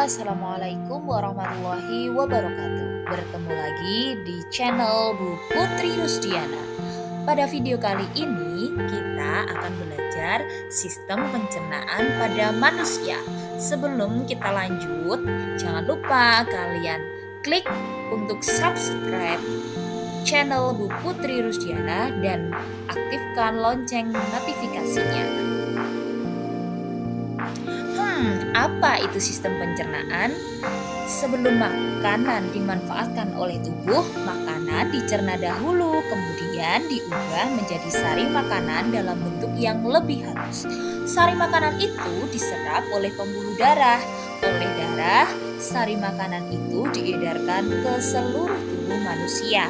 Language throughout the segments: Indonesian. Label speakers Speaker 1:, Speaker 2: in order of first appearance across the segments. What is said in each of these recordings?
Speaker 1: Assalamualaikum warahmatullahi wabarakatuh. Bertemu lagi di channel Bu Putri Rusdiana. Pada video kali ini kita akan belajar sistem pencernaan pada manusia. Sebelum kita lanjut, jangan lupa kalian klik untuk subscribe channel Bu Putri Rusdiana dan aktifkan lonceng notifikasinya. Apa itu sistem pencernaan? Sebelum makanan dimanfaatkan oleh tubuh, makanan dicerna dahulu, kemudian diubah menjadi sari makanan dalam bentuk yang lebih halus. Sari makanan itu diserap oleh pembuluh darah. Oleh darah, sari makanan itu diedarkan ke seluruh tubuh manusia.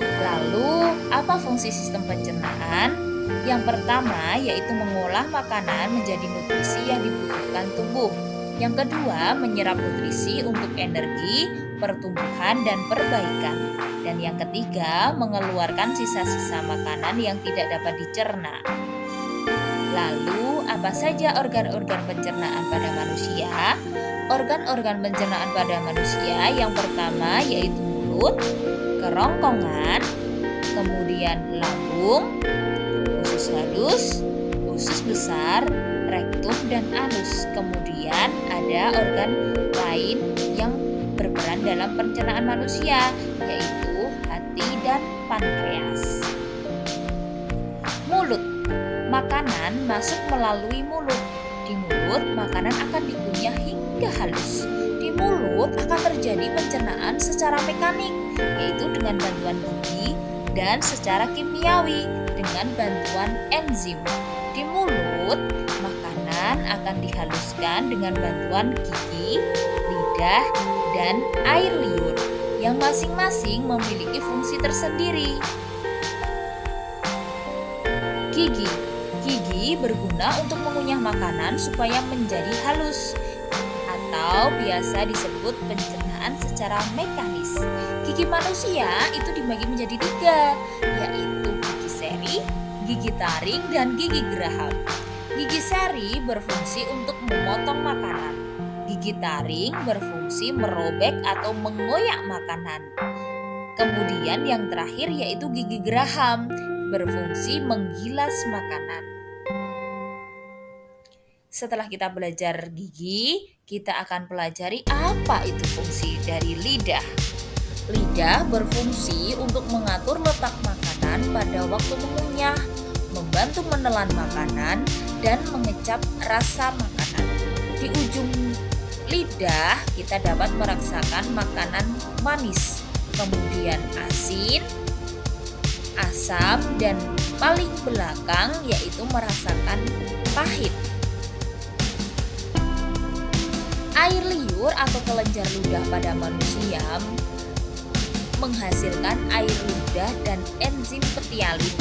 Speaker 1: Lalu, apa fungsi sistem pencernaan? Yang pertama yaitu mengolah makanan menjadi nutrisi yang dibutuhkan tubuh. Yang kedua, menyerap nutrisi untuk energi, pertumbuhan, dan perbaikan. Dan yang ketiga, mengeluarkan sisa-sisa makanan yang tidak dapat dicerna. Lalu, apa saja organ-organ pencernaan pada manusia? Organ-organ pencernaan pada manusia yang pertama yaitu mulut, kerongkongan, kemudian lambung, usus halus, usus besar, rektum, dan anus. Kemudian ada organ lain yang berperan dalam pencernaan manusia, yaitu hati dan pankreas. Mulut. Makanan masuk melalui mulut. Di mulut, makanan akan dikunyah hingga halus. Di mulut akan terjadi pencernaan secara mekanik, yaitu dengan bantuan gigi, dan secara kimiawi dengan bantuan enzim. Di mulut, makanan akan dihaluskan dengan bantuan gigi, lidah, dan air liur yang masing-masing memiliki fungsi tersendiri. Gigi. Gigi berguna untuk mengunyah makanan supaya menjadi halus atau biasa disebut pencernaan secara mekanis. Gigi manusia itu dibagi menjadi 3, yaitu gigi seri, gigi taring, dan gigi geraham. Gigi seri berfungsi untuk memotong makanan. Gigi taring berfungsi merobek atau mengoyak makanan. Kemudian yang terakhir yaitu gigi geraham berfungsi menggilas makanan. Setelah kita belajar gigi, kita akan pelajari apa itu fungsi dari lidah. Lidah berfungsi untuk mengatur letak makanan pada waktu mengunyah, membantu menelan makanan, dan mengecap rasa makanan. Di ujung lidah kita dapat merasakan makanan manis, kemudian asin, asam, dan paling belakang yaitu merasakan pahit. Air liur atau kelenjar ludah pada manusia menghasilkan air ludah dan enzim petialin.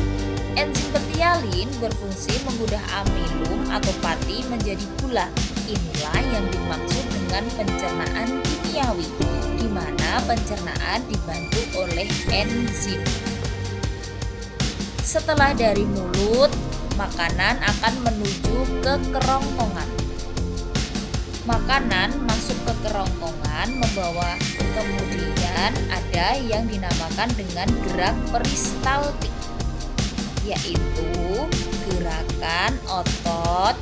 Speaker 1: Enzim petialin berfungsi mengubah amilum atau pati menjadi gula. Inilah yang dimaksud dengan pencernaan kimiawi, di mana pencernaan dibantu oleh enzim. Setelah dari mulut, makanan akan menuju ke kerongkongan. Makanan masuk ke kerongkongan membawa kemudian ada yang dinamakan dengan gerak peristaltik, yaitu gerakan otot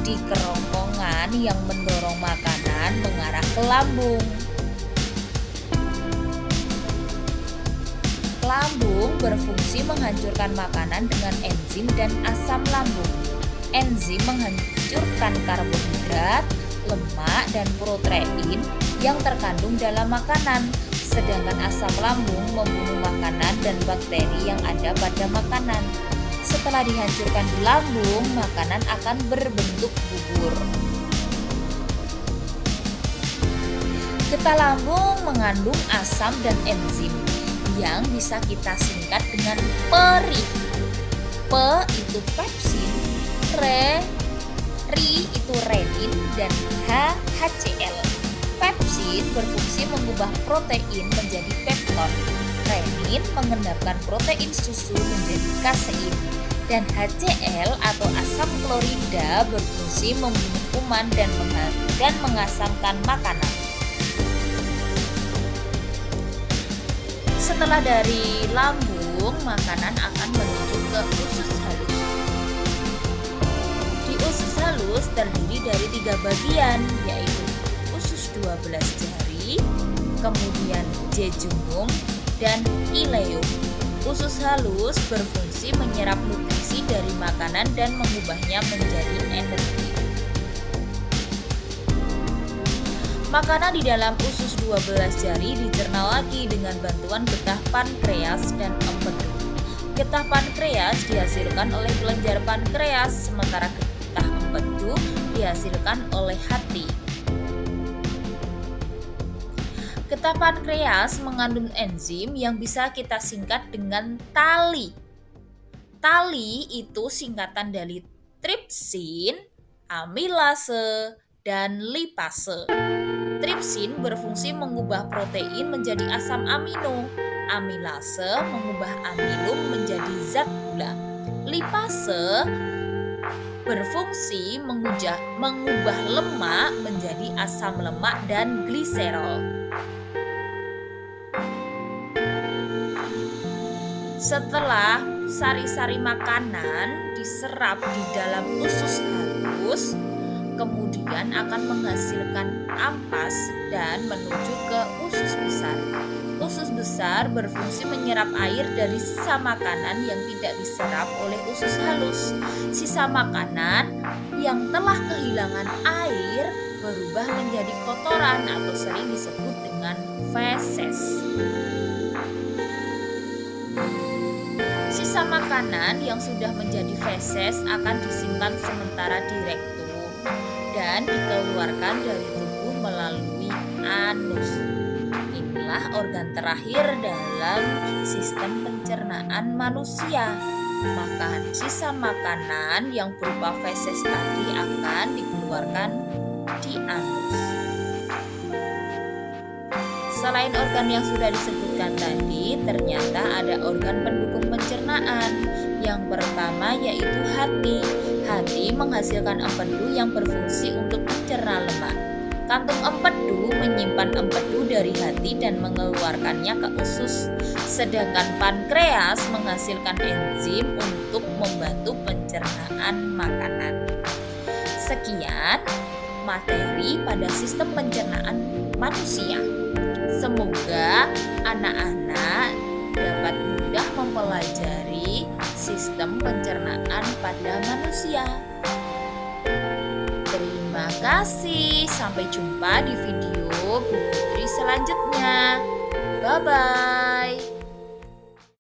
Speaker 1: di kerongkongan yang mendorong makanan mengarah ke lambung. Lambung berfungsi menghancurkan makanan dengan enzim dan asam lambung. Enzim menghancurkan karbohidrat, lemak, dan protein yang terkandung dalam makanan, sedangkan asam lambung membunuh makanan dan bakteri yang ada pada makanan. Setelah dihancurkan di lambung, makanan akan berbentuk bubur. Getah lambung mengandung asam dan enzim yang bisa kita singkat dengan perih. P itu pepsin, Ri itu renin, dan HCl. Pepsin berfungsi mengubah protein menjadi pepton. Renin mengendapkan protein susu menjadi kasein. Dan HCl atau asam klorida berfungsi membunuh minuman dan mengasamkan makanan. Setelah dari lambung, makanan akan menuju ke usus halus. Di usus halus terdiri dari 3 bagian, yaitu usus 12 jari, kemudian jejunum, dan ileum. Usus halus berfungsi menyerap nutrisi dari makanan dan mengubahnya menjadi energi. Makanan di dalam usus 12 jari dicerna lagi dengan bantuan getah pankreas dan empedu. Getah pankreas dihasilkan oleh kelenjar pankreas, sementara getah empedu dihasilkan oleh hati. Getah pankreas mengandung enzim yang bisa kita singkat dengan tali. Tali itu singkatan dari tripsin, amilase, dan lipase. Tripsin berfungsi mengubah protein menjadi asam amino. Amilase mengubah amilum menjadi zat gula. Lipase berfungsi mengubah lemak menjadi asam lemak dan gliserol. Setelah sari-sari makanan diserap di dalam usus halus, kemudian akan menghasilkan ampas dan menuju ke usus besar. Usus besar berfungsi menyerap air dari sisa makanan yang tidak diserap oleh usus halus. Sisa makanan yang telah kehilangan air berubah menjadi kotoran atau sering disebut dengan feses. Sisa makanan yang sudah menjadi feses akan disimpan sementara di rektum dan dikeluarkan dari tubuh melalui anus. Inilah organ terakhir dalam sistem pencernaan manusia. Maka sisa makanan yang berupa feses tadi akan dikeluarkan di anus. Selain organ yang sudah disebutkan tadi, ternyata ada organ pendukung pencernaan. Yang pertama yaitu hati. Hati menghasilkan empedu yang berfungsi untuk mencerna lemak. Kantung empedu menyimpan empedu dari hati dan mengeluarkannya ke usus. Sedangkan pankreas menghasilkan enzim untuk membantu pencernaan makanan. Sekian materi pada sistem pencernaan manusia. Semoga anak-anak dapat mudah mempelajari sistem pencernaan pada manusia. Terima kasih. Sampai jumpa di video Bu Putri selanjutnya. Bye-bye.